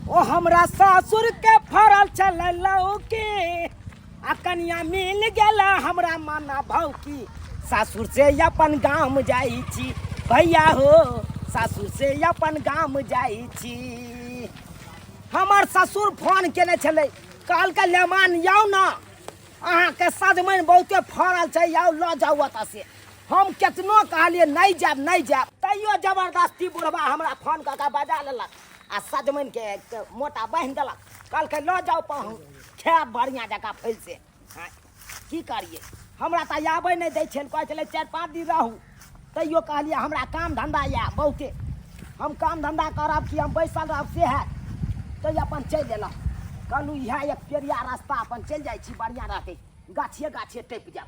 ओ हमरा सासुर के फरल चललौ के आ कनिया मिल गेला हमरा माना भाव की सासुर से अपन गाम जाई छी भैया हो सासुर से अपन गाम जाई छी। हमर ससुर फोन केने छलै कहल के लेमान याओ ना अहाँ के सजमैन बहुते फरल छै याओ ल जाऊ ओतऽ से। हम केतनो कहलिए नहीं जाब तैयो जबरदस्ती बुढ़वा हमरा फोन कऽ के बजा लेलक आ सजमैन के मोटा बांध देलक कहल के ल जाओ पहुँ खायब बढ़िया जगह फैल से। हाँ, की करिए हमरा तऽ आबै नहीं दै छै कहै छलै 4-5 दिन रहू तैयो कहलिए हमरा काम धंधा या बहुते हम काम धंधा करब कि हम बैसल रहब से है तो अपन चलि एलहुँ कहलू इएह एक पेरिया रास्ता अपन चलि जाइ छी बढ़िया रहतै गाछे टपि जाब।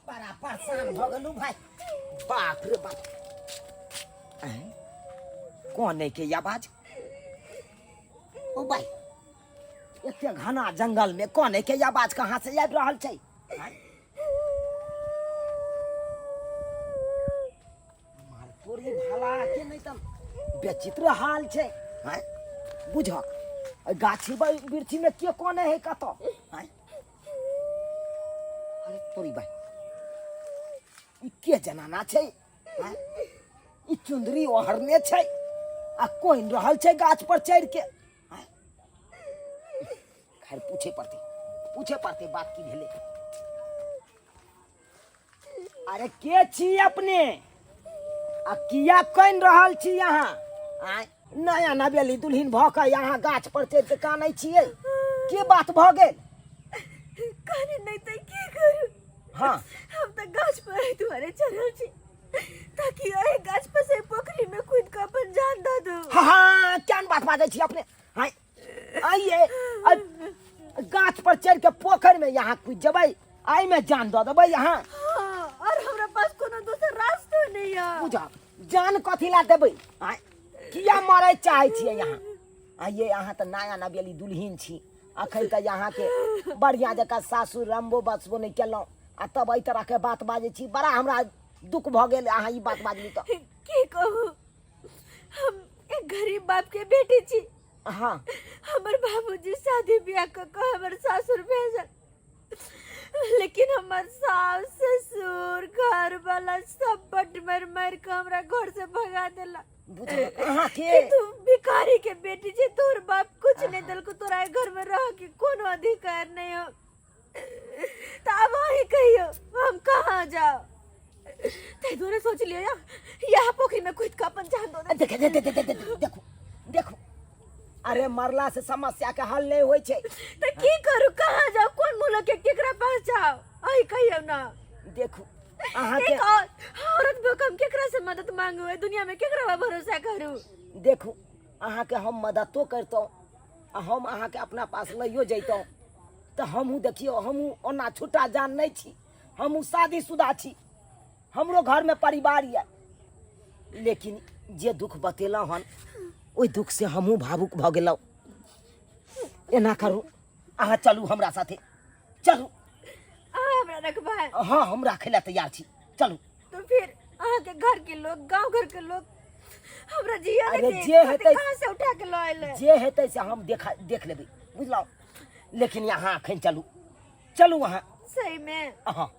बड़ा परेशान भऽ गेलू भाई बाप रे बाप। कौन है के आवाज ओ भाई इतने घना जंगल में कौन है के आवाज कहाँ से आबि रहल छै। पूरी भला के नहीं तम विचित्र हाल छै बुझ गाछी बिरछी में के कौन है कत अरे तोरी भाई ई के जनाना छै ई चुंदरी ओहरने छै आ कोइन रहल छै गाछ पर चढ़ के। खैर पूछे पड़ते बात की भेले। अरे के छी अपने आ किया कोइन रहल छी यहाँ नया नवेली दुल्हन भऽ कऽ यहाँ गाछ पर चढ़ के कानै छियै के बात भऽ गेल। काने नहीं त की करू। हाँ हम त गाछ पर तुम्हारे चढ़ल छी ताकि अरे गाछ पर से पोखरी में कूद के अपन जान दे दो। हाँ क्या बात बाजै छी अपने। हाँ आइए गाछ पर चढ़ के पोखर में यहाँ कूद जबै आई में जान दे देबै यहाँ। हाँ, और हमरा पास कोनो दोसर रास्ता नहीं है। बुझा जान कथी ला देबै किया मरै चाहै छियै यहाँ। आइए यहाँ तो नया नवेली दुल्हन छी अखन तऽ यहाँ के बढ़िया जकाँ सासुर रंबो बसबो नहीं केलहुँ आ तब एहि तरह के बात बाजै छी बड़ा हमरा दुख भऽ गेल अहाँ ई बात बाजली तऽ। की कहू हम एक गरीब बाप के बेटी छी। हाँ हमर बाबूजी शादी ब्याह क के हमर सासुर भेजल लेकिन हमर सास ससुर घर वाला सब बट मर के हमरा घर से भगा देला। अहाँ के तू भिखारी के बेटी छे तोर बाप कुछ नहीं दल को तोरा घर में रह के कोनो अधिकार नहीं हो त अब ही कहियो हम कहाँ जाओ। तै दोरे सोच लियो यहाँ पोखरी में कूद के अपन जान दो दे। देखो अरे मरला से समस्या के हल नहीं होय छै त की करू कहाँ जाओ कौन मुल्ला के केकरा पास जाओ आई कहियो ना। देखो अहाँ के औरत भूकंप केकरा से मदद मांगू है दुनिया में केकरा भरोसा करू। देखो अहाँ के हम मदद करतौ आ हम अहाँ के अपना पास लइयो जैतौ तो हमहू देखियो हमहू ओना छुट्टा जान नहीं छी हमहू शादीशुदा छी हमरो घर में परिवार है लेकिन जे दुख बतेलौ हन ओइ दुख से हमहू भावुक भ गेलौ। एना करू अहाँ चलू हमरा साथे चलू। हमरा रखबा। हाँ हम राखे ला तैयार छी चलू। तो फिर अहाँ के घर के लोग गांव घर के लोग हमरा जिया अरे नहीं जे हेतै कहां से उठा के लाएले जे हेतै से हम देख लेबै बुझलौ लेकिन यहाँ अखन चलू वहाँ सही में। हाँ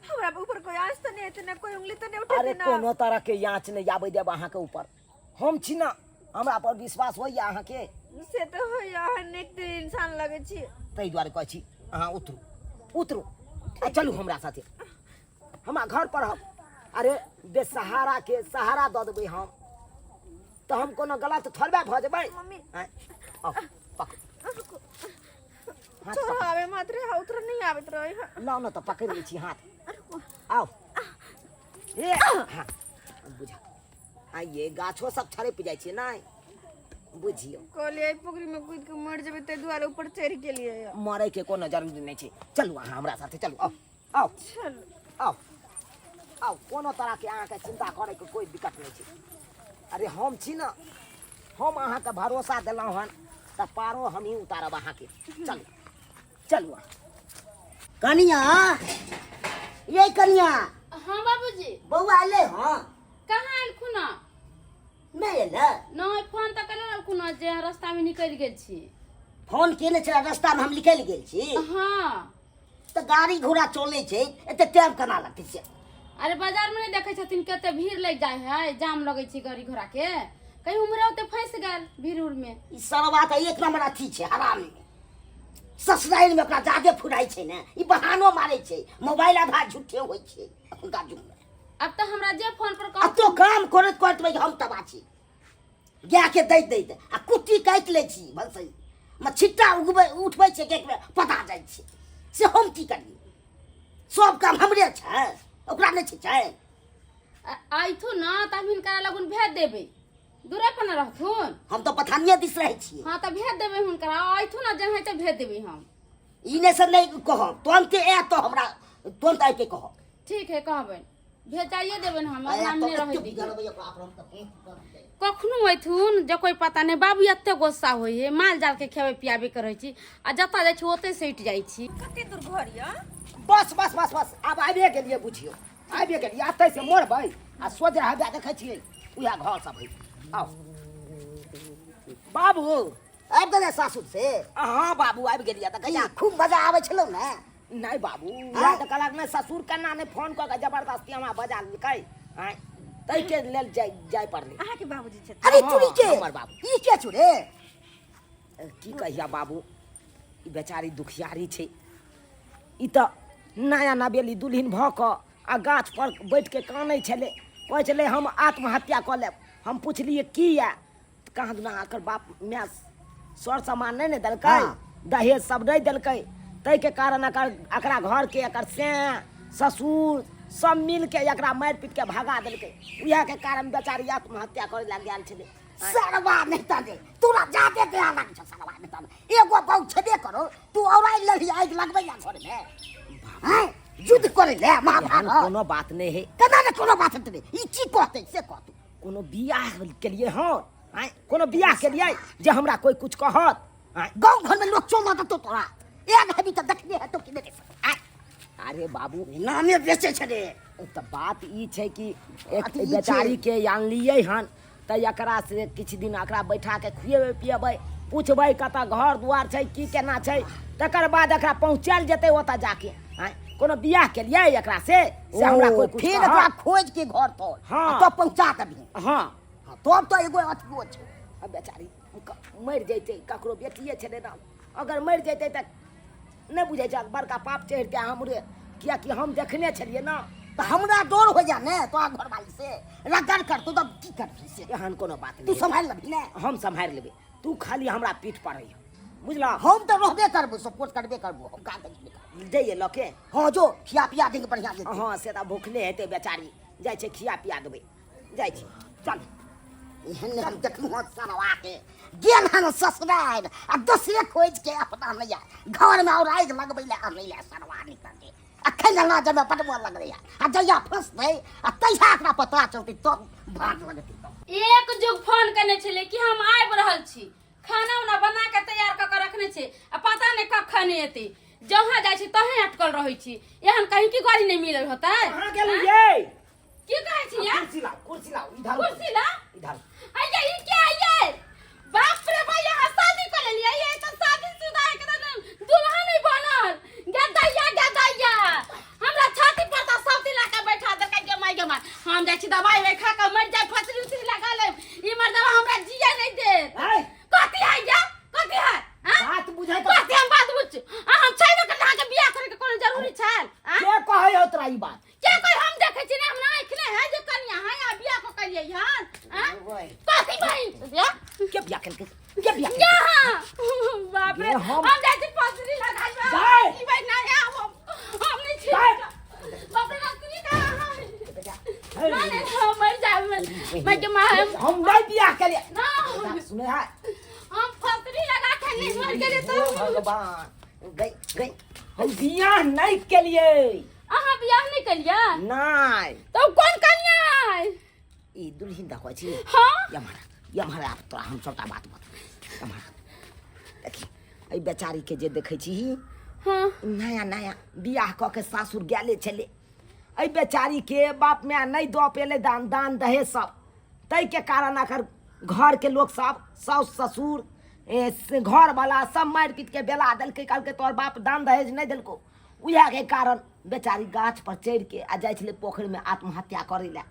हमरा ऊपर कोई आँच तो नहीं है ना कोई उंगली तो नहीं उठा अरे देना। कोनो तरह के आँच नहीं आबै देब अहाँ के ऊपर हम छी ना हमरा पर विश्वास होइया अहाँ के से तो हो यहाँ नेक इंसान लगे छी तै दुआरे कहै छी अहाँ उतरू आ चलू हमरा साथे हमरा घर पर हम अरे बेसहारा के सहारा दऽ देबै हम तो हम कोनो गलत थोड़बे भऽ जेबै। मम्मी आओ पकड़ हाथ छोरा आवे मात्र है उतर नहीं आवे तो लाओ ना तो पकड़ लै छी हाथ आओ ए हाँ बुझा आइए गाछो सब छड़प जाइ छै नै बुझियो कहलिए पोखरी में कूद के मर जेबे ते दुआरे ऊपर चढ़ के लिए मरे के कोनो जरूरी नहीं छै चलू अहाँ हमरा साथे चलू आओ चल आओ कोनो तरह के अहाँ के चिंता करे के कोई दिक्कत नहीं छै। अरे हम छी ना हम अहाँ के भरोसा देलहुँ हन त पारो हम ही उतारब अहाँ के चलू कनिया ये कनिया हाँ बाबूजी। बउआ आले हाँ कहाँ आयल खुना? नहीं एले नहीं फोन तो करे खुना जे रास्ता में निकल गेल छी। फोन केने छला रास्ता में हम निकल गेल छी। हाँ तो गाड़ी घोड़ा चले छे एते टाइम केना लगते से? अरे बाजार में नहीं देखे छथिन कते भीड़ लग जाए है, जाम लगे छी गाड़ी घोड़ा के, कहीं उमरा होते फंस गेल भीड़ उड़ में। ई सरवा त एक नंबर अथी छे हरामी। ससुराल में ओकरा जादे फुराई छे ने, ई बहानो मारे छे, मोबाइल आधा झूठे होई छे अखुनका जुग में। अब तो हमरा जे फोन पर अब तो काम करत करत भाई हम तबा छी। गया के दैत आ कुट्टी काट ले छी भलसई म छिट्टा उगबे उठबै छे के पता जाय छे से हम की करी? सब काम हमरे छे ओकरा नहीं छे। आइथु ना तब हिनका लगन भेज देबे, दूरे पर न रहथुन। हम तो पठानिया दिस रहे छी। हाँ तो भेज देबे हुनका, आइथु ना जहाँ तो भेज देबे हम। इने से नहीं कहो तुरंत ए तो हमरा तुरंत आके कहो। ठीक है कहबे भेजाइए देबे हम, सामने रह दी। कखनो अइथुन जे कोई पता नहीं, बाबू एते गुस्सा होई है, माल जाल के खेबे पियाबे करे छी आ जता जाय छी ओते सैट जाय छी। कते दूर घर या? बस बस बस बस अब आबे गेलिए बुझियो, आबे गेलिए आते से मोरबै आ सोझे हबे देखे छियै उहा घर सब है। आओ बाबू आबि गेले सासुर से? हाँ बाबू आबि गेलिए त कहिया खूब मजा आवे छलो ने? नहीं बाबू या त कहलक ने ससुर कन्ना ने फोन क के जबरदस्ती हमरा बजा लेकै, हैं तै के लेल जाय पड़ले। अहाँ के बाबूजी छथि? अरे चुरी के हमर बाबू ई के छुरे? की कहिया बाबू ई बेचारी दुखियारी छै। ई त नया नवेली दुल्हिन भ क आ गाछ पर बैठ के कानै छले, कहै छले हम आत्महत्या क लेब। हम पुछलिए किया त कहाँ दुना एकर बाप माय सर सामान नहीं ने देलकै, दहेज सब नहीं देलकै, तै के कारण एकरा घर के एकर से ससुर सब मिल के एकरा मार पीट के भगा देलकै। उहे के कारण बेचारी आत्महत्या करे लग गेल छले। सरवा नहीं ताजे तोरा जाते के आना छ सरवा नहीं ताजे एगो बहु छबे करो तू औराई लड़ी आग लगबै या घर में हैं युद्ध करे ले माथा कोनो बात नहीं है। कना ने कोनो बात नहीं ई की कहते से कह तू कोनो बियाह के लिए हां हैं कोनो बियाह के लिए जे हमरा कोई कुछ कहत हैं गांव घर में लोग चोमा तो तोरा एक हबी त देखने है तो कि नहीं? अरे बाबू नामे बेचे छले त बात ई छै कि एक बेचारी के आन लिए हन त एकरा से किछ दिन एकरा बैठा के खुएबे पिएबे पूछबै कता घर दुआर छै की केना छै, तकर बाद एकरा पहुंचाल जेतै ओता जाके हैं कोनो बियाह के लिए एकरा से हमरा कोई कुछ फिर एकरा खोज के घर पर तो पहुंचा देबी। हां तब तो एगो अथबो छै अब बेचारी मर जैते ककरो बेटिए छले ना, अगर मर जैते त नहीं बुझे छ बड़का पाप चढ़ते हमरे, किया कि हम देखने छलिए ना तो हमरा डर हो जा ने तो घर वाली से रगड़ कर तू तब की करबी से एहन कोनो बात नहीं। तू संभाल लेबी ने? हम संभाल लेबे, तू खाली हमरा पीठ पर रही बुझला। हम तो रहबे करबो सपोर्ट करबे करबो हम का दे ये लके। हां जो खिया पिया देंगे बढ़िया से। हां से त भूखले हेते बेचारी जाय छे खिया पिया देबे जाय छे चल एहन हम देखलू सरवा के गेल हन ससुराल आ दूसरे खोज के अपना नैया घर में और आग लगबै ले आनै ले सरवा निकल के अखन ना जब पटवा लग रही आ जया फंसबै आ तैया एकरा पता चलतै तो भाग लगतै। एक जुग फोन करने छले कि हम आबि रहल छी, खाना उना बना के तैयार क के रखने छी आ पता नहीं कखन एते, जहां जाय छी तहे अटकल रहै छी, एहन कहीं की गाड़ी नहीं मिलल होतै। कहां गेलु ये की कहै छी यार? कुर्सी ला इधर कुर्सी ला इधर। अये ई क्या ये? बाप रे भाई यहाँ शादी कर लिया, ये तो शादीशुदा है के दुल्हा नहीं बनल। गदैया हमरा छाती पर त सब दिला के बैठा दे के माई के मार हम जाय छी दवाई वे खा के मर जाय फसरी उसरी लगा ले ई मर दवा हमरा जिया नहीं दे। कथि है या कथि है? बात बुझाय त कथि हम बात बुझ हम छै न कहा के बियाह करे के कोनो जरूरी छै? के कहै हो तोरा ई बात? के कोई हम देखे छी ने हम ना आखने है जे कन्या है या बियाह को करिए हन कथि भाई के बियाह करके के बियाह यहाँ बाप रे हम जाते फसरी लगा ई भाई ना हम नहीं छी बाप रे नौकरी कहां है नहीं हम मर जाए मैं के मां हम नहीं बियाह के लिए ना सुने है हम फसरी लगा के नहीं मर गेले तो भगवान गई हम बियाह नहीं के लिए। अहाँ बियाह नहीं कलिया? नहीं तो कौन कन्या है? ई दुल्हन देखो छी। हां यमहरा तोरा हम सबटा बात यमहरा देखी ए बेचारी के जे देखै छी हां नया नया बियाह क के सासुर गेले छले ऐ बेचारी के बाप में नहीं दो पेले दान दान दहे सब तई के कारण आखिर घर के लोग सब सास ससुर घर वाला सब मार पीट के बेला दल के कल के तोर बाप दान दहेज नहीं दिलको उहे के कारण बेचारी गाछ पर चढ़ के आ जाय छले पोखर में आत्महत्या करे ला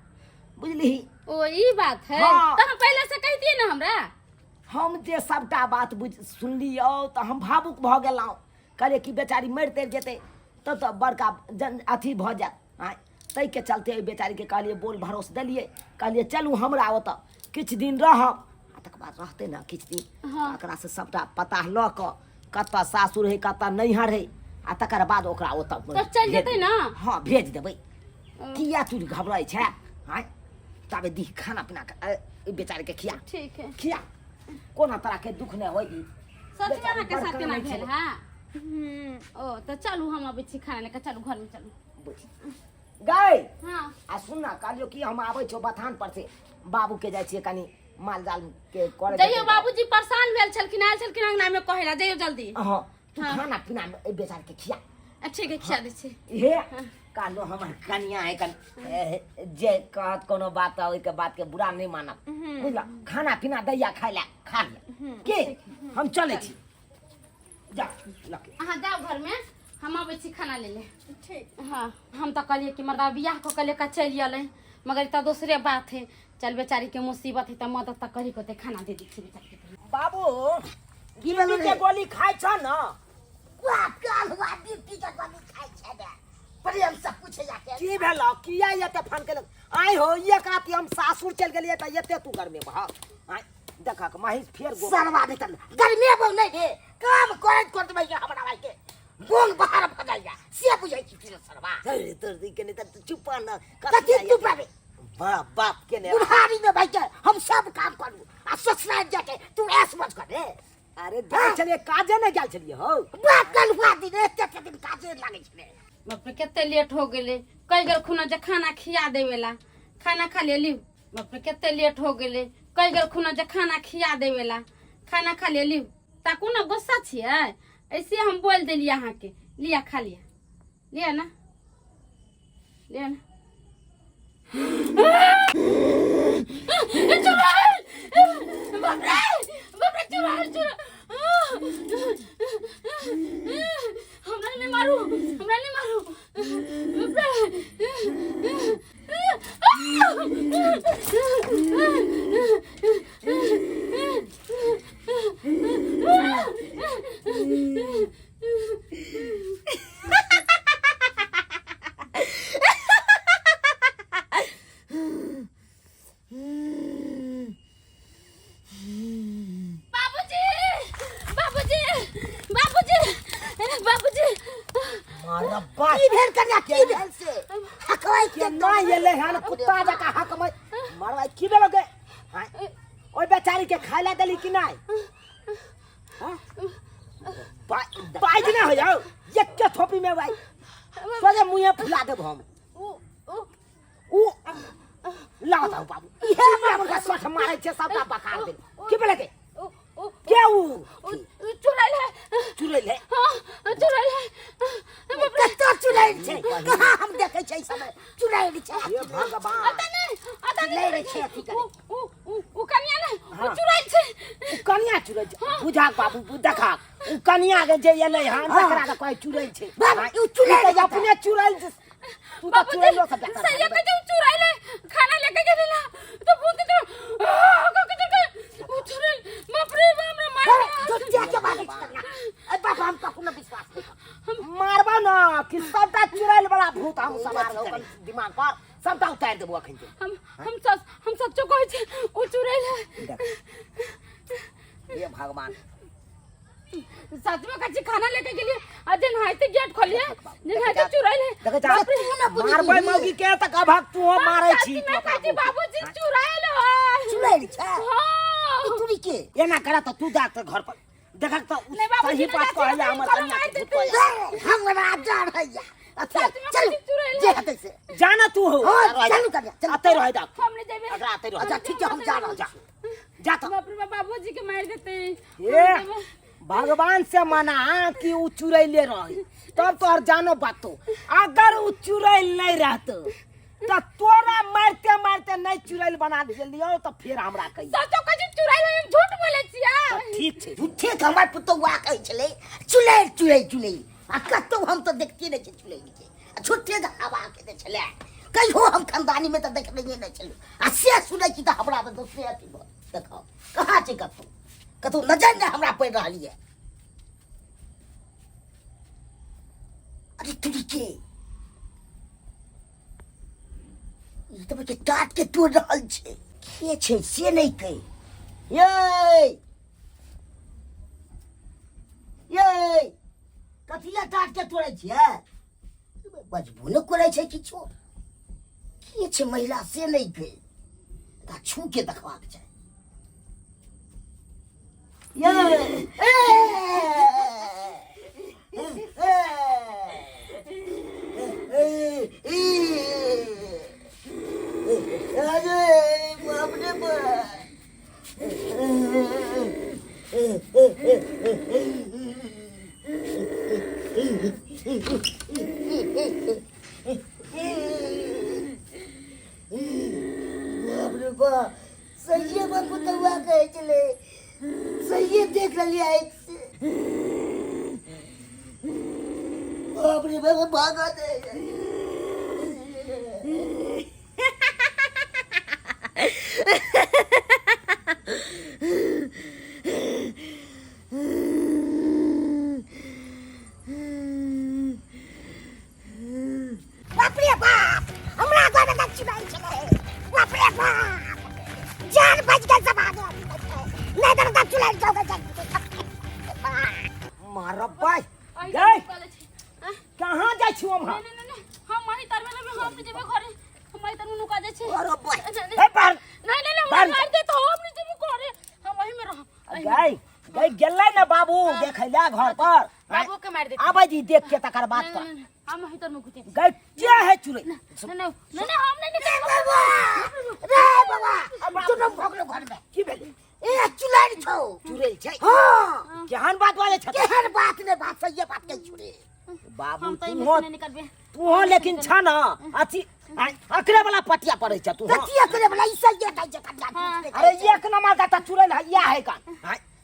बुझली। ओ ई बात है हाँ। तो हम पहले से कह दिए ना हमरा। हम जे सबटा बात सुनलियो तो हम भावुक भ गेलहुँ कहलिए कि बेचारी मरते जेते तब तो बड़का जन अथी भ जाए तै के चलते बेचारी के कहलिए बोल भरोस दिलिए कहलिए चलू हमरा ओतऽ किछु दिन रहब आ तकर बाद रहते ना किछु दिन हाँ। एकरा से सबटा पता लऽ कऽ कतऽ सासुर है कतऽ नैहर है आ तकर बाद ओकरा ओतऽ तो चल जेतै ना। हाँ भेज देबै किया तू घबराइ छै हाँ तबे दी खाना पीना बेचारी के खिया ठीक है। खिया कोना तरह के दुख नहीं होई सच में अहाँ के साथ केना भेल हां। ओ तो चलू हम अबै छी खाना लेके चलू घर में चलू। गई हां आ सुन ना कालियो कि हम आबै छौ बथान पर से बाबू के जाय छियै कनी माल जाल के करे जइयो बाबूजी परेशान भेल छलखिन आयल छलखिन अंगना में कहला जइयो जल्दी। हां तू हाँ। खाना पीना में बेचार के खिया ठीक है खिया दै छी। हे कालो हमर कनिया है कन जे कहत कोनो बात ओइ के बात के बुरा नहीं मानब बुझला खाना पीना दैया खाय ला खा ले के हम चले छी जा लके अहाँ जाओ घर में हम आबै छी खाना ले ले। ठीक। हाँ हम तो कहलिए कि मर्दा बियाह को कले का चल अलै मगर तो दूसरे बात है चल बेचारी के मुसीबत है तो मदद तक करी को खाना दे दी छी बेचारी के। बाबू गिरवी के गोली खाय छ न वाह काल हुआ ड्यूटी के गोली खाइ छै बे प्रेम से पूछे जाके की भेलो किया एते फोन केलक आइ हो ये काती हम सासुर चल गेलिए त एते तू घर में भा आइ देखा के माही फेर गो सरवा भीतर गर्मी बहु नहीं दे काम करत करत भाई हमरा भाई के बोल बाहर भगाइया से बुझै छी फिर सरवा अरे तोर दी के नहीं त चुप न कथि चुप रहे बड़ा बाप के ने बुढ़ारी में भाई के हम सब काम करू आ ससुराल जाके तू ऐस मत करे अरे गेल चलिए काजे ने गेल चलिए हो बात कल हुआ दिन एते दिन काजे लागे छले बाप रे केते लेट हो गेले कई गेल खुना जे खाना खिया देवेला खाना खा ले ली। बाप रे केते लेट हो गेले कई गेल खुना जे खाना खिया देवेला खाना खा ले ली ताकू ना गुस्सा छियै ऐसे हम बोल देलिए अहाँ के लिया खा लिया लिया ना लिया ना। चुराल बाप रे चुराल हमरा नहीं मारू मारा बात की भेल कन्या की भेल से हकवाई के के ना येले हन कुत्ता जका हक में मारवाई की भेलो गे हां ओइ बेचारी के खाइला देली कि नहीं हां बाज ना हो जाओ एक के थोपी में भाई सोजे मुंह फुला देब हम ऊ लाओ दाऊ बाबू ये हमरा का सोच मारे छे सबटा बकार दे की भेले के क्या ऊ चुराल है चुरैल है हाँ चुराल है कत्तो चुराइल छै कहाँ हम देखै छै समय चुराइल छै ये भगवान चुराइल छै अथी करे उ कनिया ना हाँ। चुराल छै उ कनिया चुरै बुझा बाबू देखा उ कनिया के जे एलै हन तकरा के कोई चुरै छै बाबा, उ चुड़ैल तू अपने चुरैल तू तो चुरैलो सब देखा सैया के जो चुराल है खाना लेके गेले ना तो भूत तो उ चुराल बाप रे बाप रे मार तो क्या के बात करना ए बाबा हम का कोनो विश्वास नहीं मारबा ना कि सबटा चुरैल वाला भूत हम सवार हो अपन दिमाग पर सबटा उतार देबो अखन के हम सच्चो कहै छै उ चुराल है ये भगवान सच में कच्ची खाना लेके गेलिए अजे नहाइते गेट खोलिए नहाइते चुराइल है देखे जा मारबै मौगी के त कभक तू मारै छी ना काजी बाबूजी चुराइल है चुराइल छै हां तू के एना करा त तू जा त घर पर देखक त नहीं बाबूजी, सही बात नहीं, कहला हमर नहीं, कन्या के नहीं, भूत कहला हमरा जा भैया अच्छा सच में चल कच्ची चुराइल जे है हते से जाना तू हो हां चल कर चल अते रह जा हमने देबे अगर आते रह अच्छा ठीक है हम जा रहा जा जा त बाप रे बाबूजी के मार देते ये भगवान से मना कि उ चुरैले रही तब तोहर जानो बातो। अगर उ चुरैल नहीं रहतो तो तोरा मारते मारते नहीं चुरैल बना दिलियो तो फिर हमरा कही सचो कजी चुराई ले झूठ बोले छिया। ठीक छै झूठे के हमर पुतौआ कहै छलै चुलैल चुलैल चुलैल आ कतौ हम तो देखते नहीं छी चुलैल के झूठे के हवा के दे छलै कहियो हम खानदानी में तो देखने नहीं छलु आ से सुनै छी त हमरा तो दोसरे अथी देखो कहाँ छै कतौ नजर ने हमरा पड़ रहल है। अरे तुरी के ई तो के टाट के तोड़ रहल छै के छै से नहीं कह ये कथिया टाट के तोड़े छियै बजबो न करै छै किछो के छै महिला से नहीं कह ता छू के देखबाक छै सही बाबू तौआ कहे चले सही देख लिया एक से बाप रे बाबा भागा दे बाप रे बाप हमरा घर में चुराई चले बाप रे बाप जान बच गई सब आगे नहीं तो चुराई जाओगे मारो भाई गए कहाँ जाइ छी हम हम माही तार में हम नहीं जेबे घरे हम माही तार में नुका जाय छी। अरे भाई ए पर नहीं मार दे तो हम नहीं जेबे घरे हम वही में रह गए गए गेलै ना बाबू देखैला घर पर बाबू के मार दे आबै जी देख के तकर बात कर हम माही तार में घुसे गए क्या है चुरे नहीं हम नहीं बाबा रे बाबा तू न भगलो घर में की भेलै ए चुराई छौ चुरे छै हां केहन बात बाजे छ केहन बात ने बात सही बात के छुरे बाबू हम तू तो हो नहीं निकलबे तू हो लेकिन छ ना अथी अकरे वाला पटिया पड़ै छ तू कतिया करे वाला ई सही है जे अरे एक नंबर का त चुरे है या है का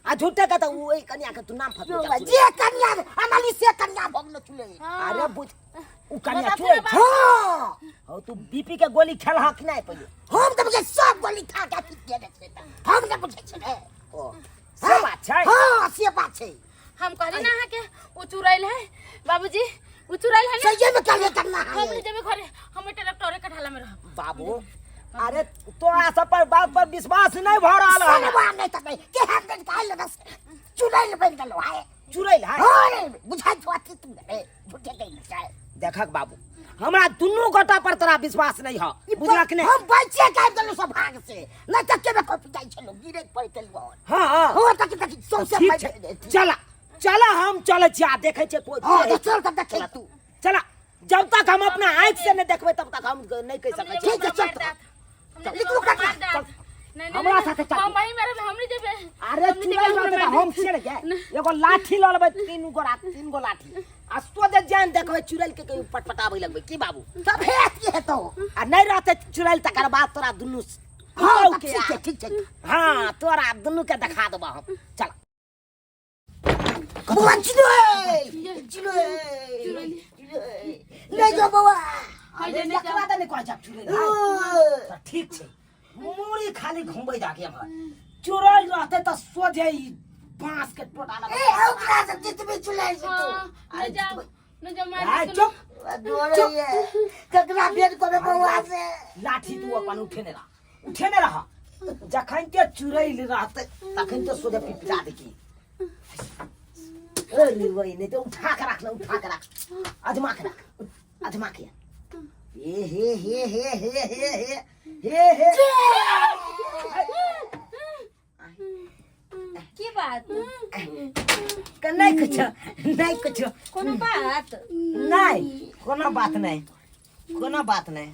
आ झूठे का त ओई कन्या के तू नाम फस जे कन्या अमली से कन्या भगलो चुले अरे बुझ उ कन्या चुरे हां हो तू बीपी के गोली खेल हक नहीं पहिले हम तो के सब गोली खा के पीट दे देता हम न बुझे छे ओ से बात छै हां से बात छै हम कहली ना के उ चुराइल है बाबूजी उ चुराइल है ना सही में कहले करना हम है नहीं जेबे घरे हम ट्रैक्टर के ढाला में रह बाबू अरे तोरा सब पर बात पर विश्वास नहीं भ रहल है अरे नहीं तो नहीं के हाथ में काल बस चुराई बन गलो है चुरैल है हां बुझाई तो अथी तुम झूठे गई चाहे देखक बाबू हमरा दुनू गोटा पर तोरा विश्वास नहीं है बुझलक ने हम बच्चे काट देलो सब भाग से न त के को पिटाई छलो गिरे पड़ चलो हां हो तक तक सौसे ठीक छै चला चला हम चले छी आ देखे छै कोई हां तो चल तब देख तू चला जब तक हम अपना आंख से नहीं देखबे तब तक हम नहीं कह सकै छी ठीक है चल लिखो कर हमरा साथे चल हम वही मेरे हम नहीं जेबे अरे चुराई रहते त हम छेड़ के एगो लाठी ल लेबै तीन गो लाठी आ सोजे जान देखबै चुराइल के कहीं पटपटाबै लगबै की बाबू तब है के तो आ नहीं रहते चुराइल तकर बाद तोरा दुनू हां ठीक है हां तोरा दुनू के दिखा देबो हम चल बुआ चिलो ले जो बुआ अरे लकड़ा त नहीं कह जा चुराइल ठीक छै मुड़ी खाली घुमबै जाके हम चुराइल रहते त सोजे बांस के टोटा लगा ए ओकरा से जितबे चुलाई से तो न जाओ आ मार चुप डोरे ये ककरा भेद करे बुआ से लाठी तू अपन उठेने रह जखन के चुराइल रहते तखन तो सोजे पिपजा देखी ए निर्वई नहीं तो उठा के रख अजमा के हे की बात नहीं कुछ कोनो बात कोनो बात नहीं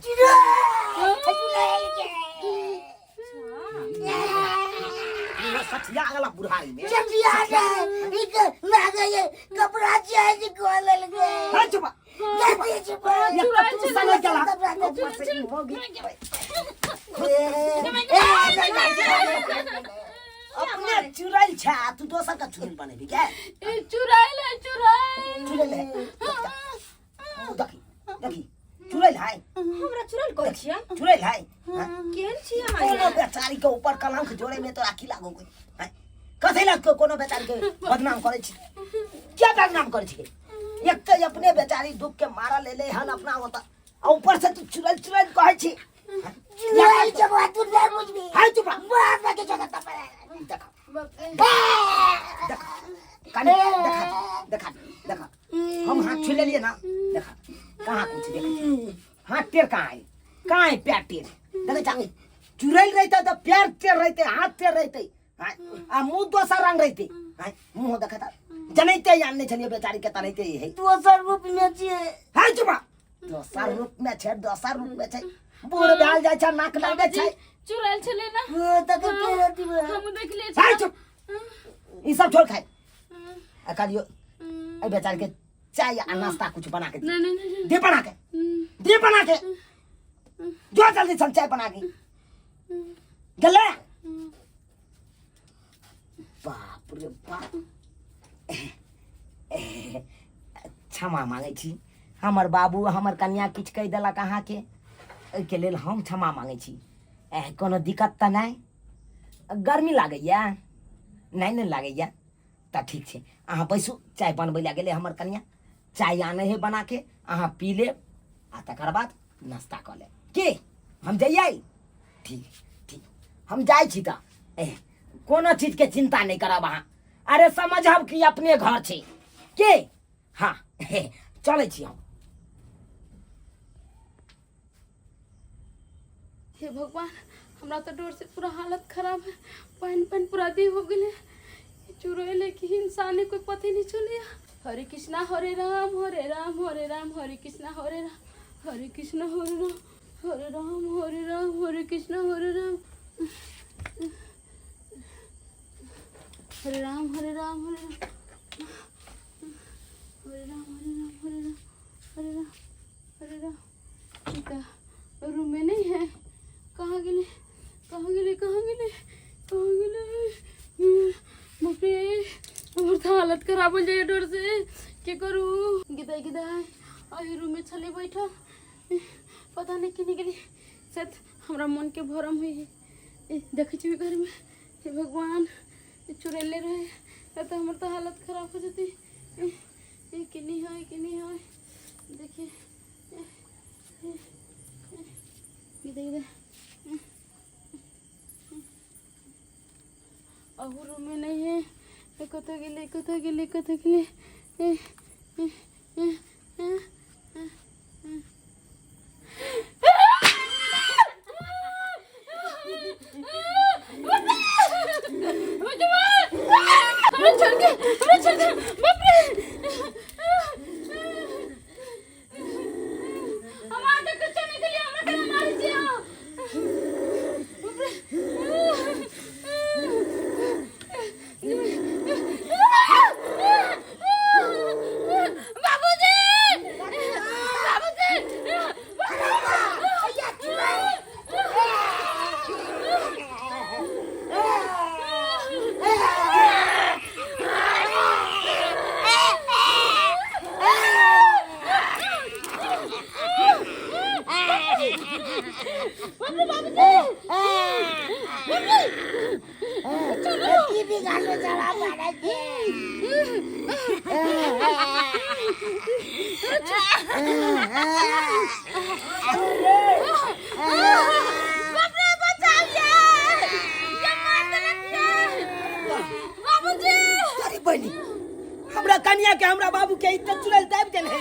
सठिया अगला बुढ़ारी में चटिया ने इक लागे ये कपड़ा चेंज कर ले गए हां चुप जल्दी चुप ये तू समझ गला ऊपर से होगी अपने चुराइल छा तू दोसर का चुराइल बनेबी क्या चुराइल है देखी देखी चुराइल है हमरा चुरल कोइ छिया चुराइल है केहन छिया कोनो बेचारी के ऊपर कलंक जोड़े में तो आखी लागो कोई कथै लग कोनो बेचारी के बदनाम करे छी क्या बदनाम करे छी एक तो अपने बेचारी दुख के मारा ले ले हन अपना होता ऊपर से तू चुराइल चुराइल कहै छी चुराइल जब तू ले मुझे हाय चुप बाप के जगह तब देखा काने देखा देखा हम हाथ छू ले लिए ना देखा कहाँ कुछ देख हाथ टेर कहाँ है पैर टेर देखा चाहे चुराइल रहता तो पैर टेर रहते हाथ टेर रहते आ मुंह दोसर रंग रहते मुंह देखा था जनैते जानने छलिए बेचारी के तरहते है तू सर रूप में छिए हाय चुप दोसर रूप में छे दोसर रूप में छे बूढ़ डाल जाय छ नाक लागे छै चुराइल छले ना वो तक के रहती है हम देख लिए हाय चुप ई सब छोड़ खाए आ करियो ए बेचारी के चाय आ नाश्ता कुछ बना के नहीं दे बना के जो जल्दी चल चाय बना के गले बाप रे बाप क्षमा मांगे छी हमर बाबू हमर कन्या किछ कह देलक अहाँ के एहि के लेल हम क्षमा मांगे छी कोनो दिक्कत त नहीं गर्मी लागैया नहीं लागैया त ठीक छै अहाँ बैसू चाय बनबै ला गेले हमर कन्या चाय आने है बना के अहाँ पी ले आ तकर बाद नाश्ता कर ले के हम जाइए ठीक ठीक हम जाय छी त कोनो चीज के चिंता नहीं करब अहाँ अरे समझब कि अपने घर छै के हाँ चले छी हम हे भगवान हमरा तो डर से पूरा हालत खराब है पानी पूरा दी हो गए चुराइले कि इंसान कोई पता नहीं चलिया हरे कृष्णा हरे राम हरे राम हरे राम हरे कृष्णा हरे राम हरे कृष्णा हरे राम हरे राम हरे राम हरे कृष्णा हरे राम हरे राम हरे राम हरे राम हरे राम हरे राम हरे राम हरे राम हरे राम इनका रूम में नहीं है कहाँ गेले कहाँ गेले कहाँ गेले कहाँ गेले बाप रे हमर तो हालत खराब हो जाए डर से के करूँ गिदाई गिदाई आई रूम में छले बैठा पता नहीं कि गेली शायद हमरा मन के भरम हुई है देखे छी घर में हे भगवान चुरेले रहे तो हमर तो हालत खराब हो जाती कि नहीं है देखिए गिदाई गिदाई अब रूम में नहीं है कतो गेले हमरा कन्या के हमरा बाबू के इज्जत चुराइल दाबि देल है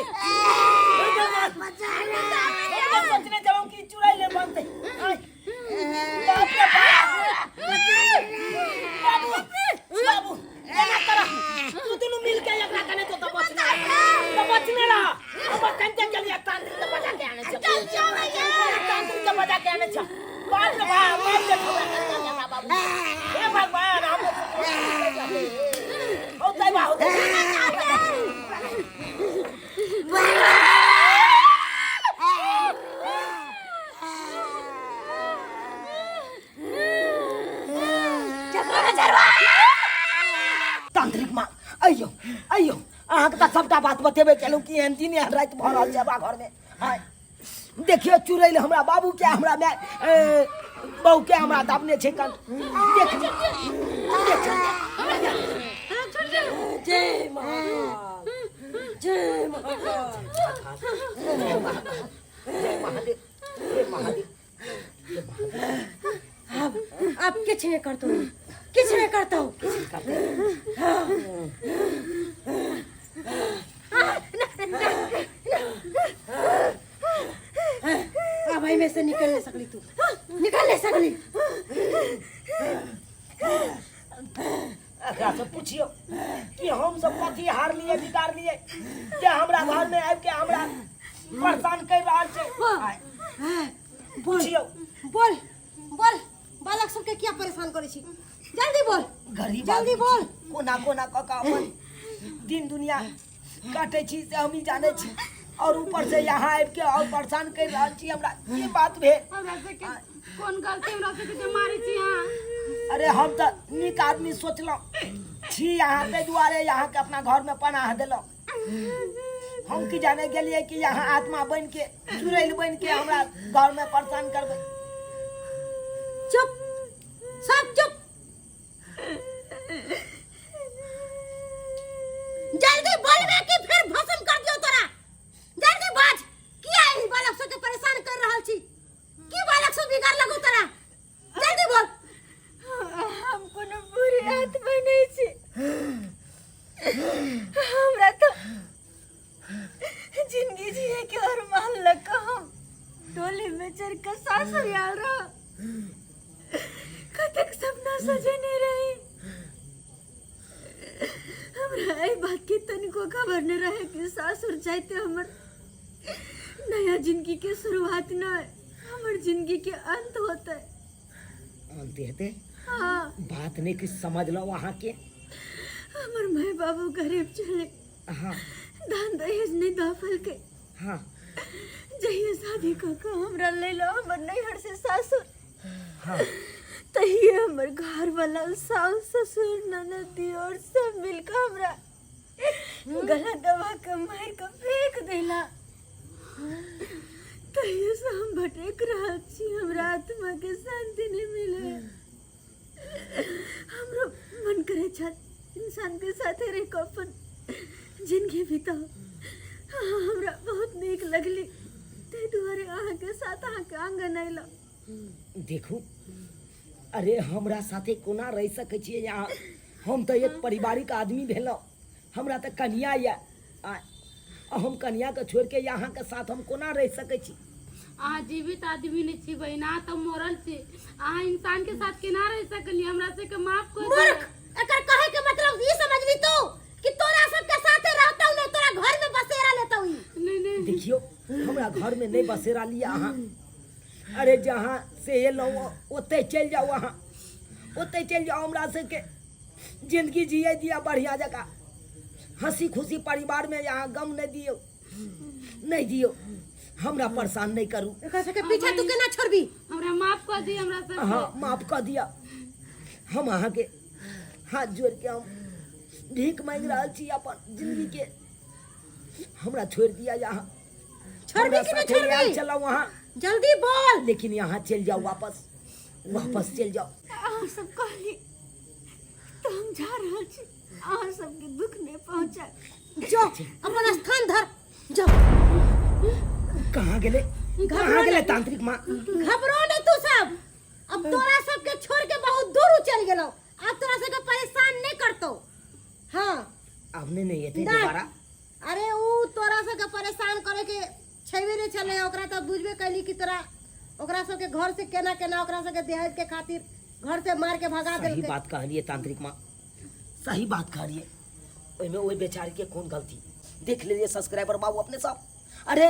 सोचने जब की चुराइल बनते बाबू एना करा तू दोनों मिल के एकरा कने तो बचने रहा हम कंटे के लिए तांत्रिक के बजा के आने छ तांत्रिक के बजा के आने छ बाप रे बाप बाप के बाबू हे भगवान हम होतै बा होतै तांत्रिक माँ अयो अयो अहाँके तऽ सबटा बात बतेबे केलहुँ कि एहन दिन एहन राति भऽ रहल छै बा घरमे आय देखियो चुड़ैल हमरा बाबू के हमरा माय बहू के हमरा दाबने छै कन देख जय महाकाल जय महाकाल जय महादेव जय महादेव अब किछ नहीं करता हूँ किछ नहीं करता हूँ अब में से निकल नहीं सकली तू निकल नहीं सकली एकरा से पूछियो कि हम सब कथी हार लिए बिगाड़ लिए जे हमरा घर में आबि के हमरा परेशान कर रहल छै पूछियो बोल बोल बालक सबके क्या परेशान करे छी जल्दी बोल गरीब जल्दी बोल कोना कोना कऽ के अपन दिन दुनिया काटे छी से हम ही जाने छी और ऊपर से यहाँ आबि के और परेशान कर रहल छी हमरा की बात भेल हमरा से के कोन गलती हमरा से के मारी छी हां अरे हम तो नीक आदमी सोचलहुँ छी यहाँ ताहि दुआरे यहाँ के अपना घर में पनाह देलहुँ हम की जाने गेलिए कि यहाँ आत्मा बन के चुड़ैल बन के हमरा घर में परेशान करबै चुप सब चुप जल्दी बोलबे कि फिर भस्म कर दियो तोरा जल्दी बाज किया ई बालक सब के परेशान कर रहल छी की बालक सब बिगाड़ लगो तोरा जल्दी बोल हम कोनो बुरी आत्मा नहीं छी हमरा तो जिंदगी जिए के और मान लग हम टोली में चढ़ कर सासुर आल रहा कतक सपना सजने रही हमरा ए बात की तनिको खबर न रहे कि सासुर जाते हमर नया जिंदगी के शुरुआत न है हमर जिंदगी के अंत होता है अंत हेते हाँ बात नहीं कुछ समझ लो वहाँ के हमर माय बाबू गरीब चले हाँ दान दहेज नहीं दफल के हाँ जहिया शादी का हमरा ले लो हमर नैहर से सासुर हाँ तहिए हमर घर वाला सास ससुर ननदी और सब मिलकर हमरा गला दबा के मार के फेंक देला तहिए से हम भटक रहा छी हमरा आत्मा के शांति नहीं मिले हमरो मन करे छत इंसान के साथे रह के अपन जिंदगी बिताओ हमरा बहुत नीक लगली ते दुआरे अहाँ के साथ अहाँ के आंगन आइला देखू अरे हमरा साथे कोना रह सकै छियै यहाँ हम तो एक पारिवारिक आदमी भेलहुँ हमरा तो कन्या या हम कन्या के छोड़ के यहाँ के साथ हम कोना रह सकै छी अहाँ जीवित आदमी नहीं छी बहिना तो मरल छी अहाँ इंसान के साथ केना रह सकली हमरा से के माफ कर दे मूर्ख एकर कहे के मतलब ई समझली तू कि तोरा सब के साथे रहता हूं नहीं तोरा घर में बसेरा लेता हूं नहीं नहीं देखियो हमरा घर में नहीं बसेरा लिया अहाँ अरे जहाँ से एलहुँ ओते चल जाओ अहाँ ओते चल जाओ हमरा सबके जिंदगी जिए दिया बढ़िया जगह हंसी खुशी परिवार में यहाँ गम नहीं दियो नहीं दियो हमरा परेशान नहीं करू एकर से के पीछे तू केना छोड़बी हमरा माफ कर दी हमरा सब हाँ माफ कर दिया हम अहाँ के हाथ जोड़ के हम भीख मांग रहा छी अपन जिंदगी के हमरा छोड़ दिया यहाँ छोड़बी कि नहीं छोड़बी चलो वहाँ जल्दी बोल लेकिन यहाँ चल जाओ वापस वापस चल जाओ अहाँ सब कहली तो हम जा रहल छी अहाँ सबके दुख नहीं पहुंचा जो अपन स्थान धर जो कहाँ गेले कहाँ गेले तांत्रिक माँ घबरो नहीं तू सब अब तोरा सबके छोड़ के बहुत दूर चल गेलो अब तोरा सबके परेशान नहीं करतो हाँ आपने नहीं ये थे दोबारा अरे ऊ तोरा सबके परेशान करे के छेबे नहीं चले ओकरा तो बुझबे कैली कि तोरा ओकरा सबके घर से केना केना ओकरा सबके दहेज के खातिर घर से मार के भगा सही देलके बात कहलिए तांत्रिक माँ सही बात कहलिए ओइमे ओइ बेचारी के कौन गलती देख लीजिए सब्सक्राइबर बाबू अपने सब अरे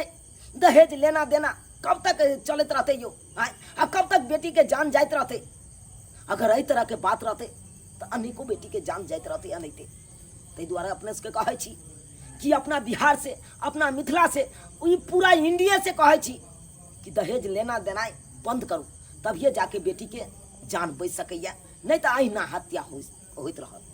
दहेज लेना देना कब तक चलते रहते यो आ कब तक बेटी के जान जाते रहते अगर एहि तरह के बात रहते तो अनेकों बेटी के जान जाइत रहते अनैते। ताहि दुआरे अपने सबके कहै छी कि अपना बिहार से, अपना मिथिला से, ई पूरा इंडिया से कहै छी कि दहेज लेना देना बंद करू, तभिए जाके बेटी के जान बच सकैया, नहीं तो अहिना हत्या होइत रहत।